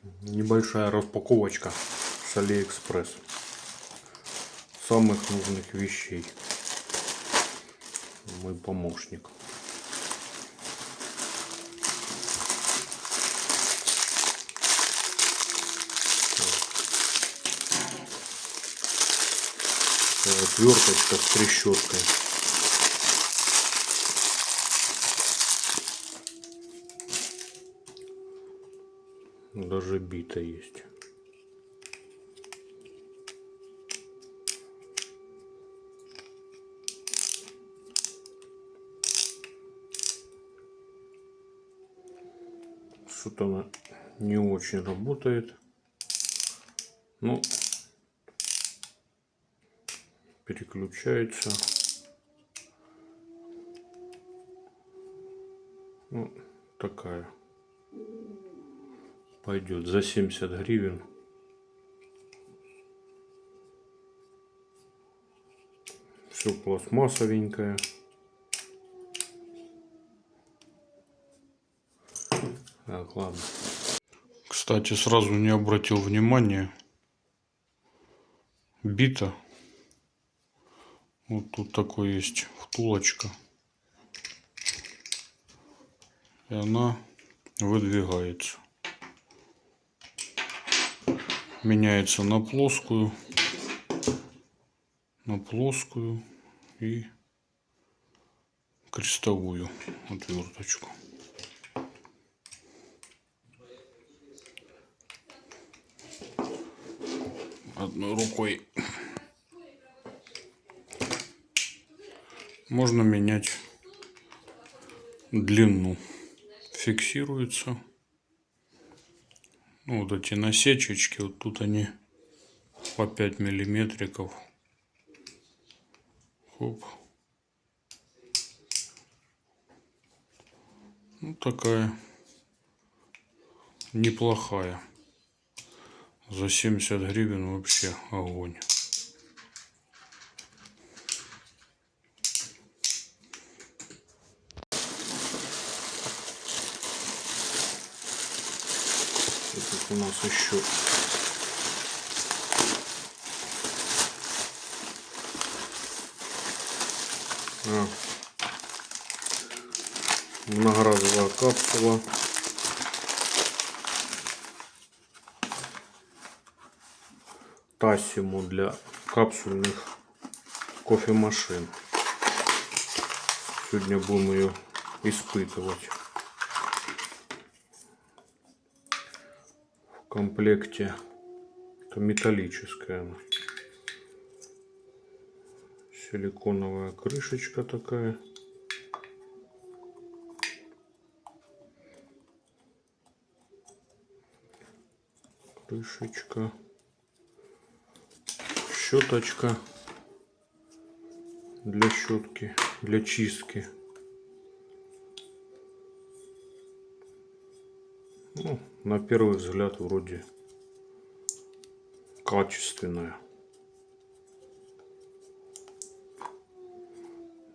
Небольшая распаковочка с Алиэкспресс самых нужных вещей. Мой помощник. Отверточка с трещоткой. Даже бита есть. Что-то она не очень работает. Ну, переключается. Ну, такая. Пойдет за 70 гривен. Все пластмассовенькое. Так, ладно. Кстати, сразу не обратил внимания. Бита. Вот тут такой есть втулочка. И она выдвигается. Меняется на плоскую и крестовую отверточку. Одной рукой можно менять длину. Фиксируется. Ну, вот эти насечечки, вот тут они по 5 миллиметриков. Хоп. Ну, такая неплохая. За 70 гривен вообще огонь. Тут у нас еще многоразовая капсула. Тассимо для капсульных кофемашин. Сегодня будем ее испытывать. В комплекте это металлическая. Силиконовая крышечка такая. Крышечка. Щеточка для щетки, для чистки. Ну, на первый взгляд вроде качественная.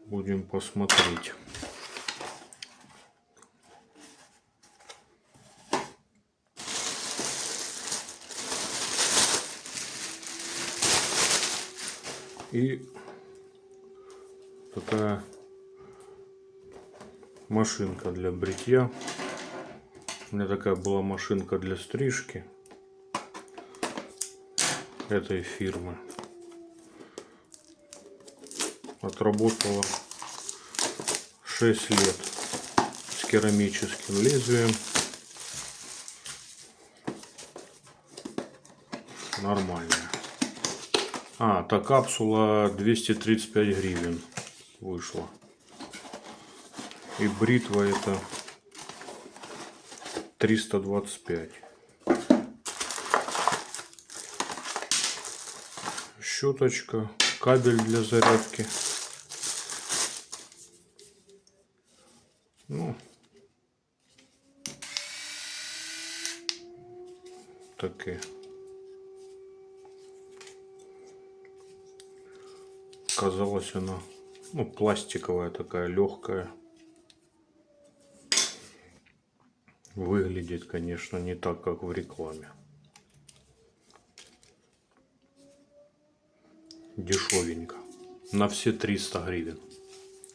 Будем посмотреть. И такая машинка для бритья. У меня такая была машинка для стрижки этой фирмы. Отработала 6 лет с керамическим лезвием. Нормальная. Та капсула 235 гривен вышла. И бритва это 325. Щеточка, кабель для зарядки. Ну, такие. Казалось, она пластиковая такая, легкая. Выглядит, конечно, не так, как в рекламе. Дешевенько. На все 300 гривен.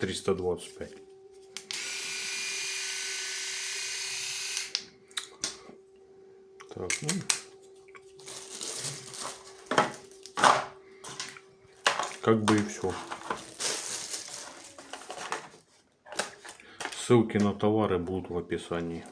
325. Так, ну. Как бы и все. Ссылки на товары будут в описании.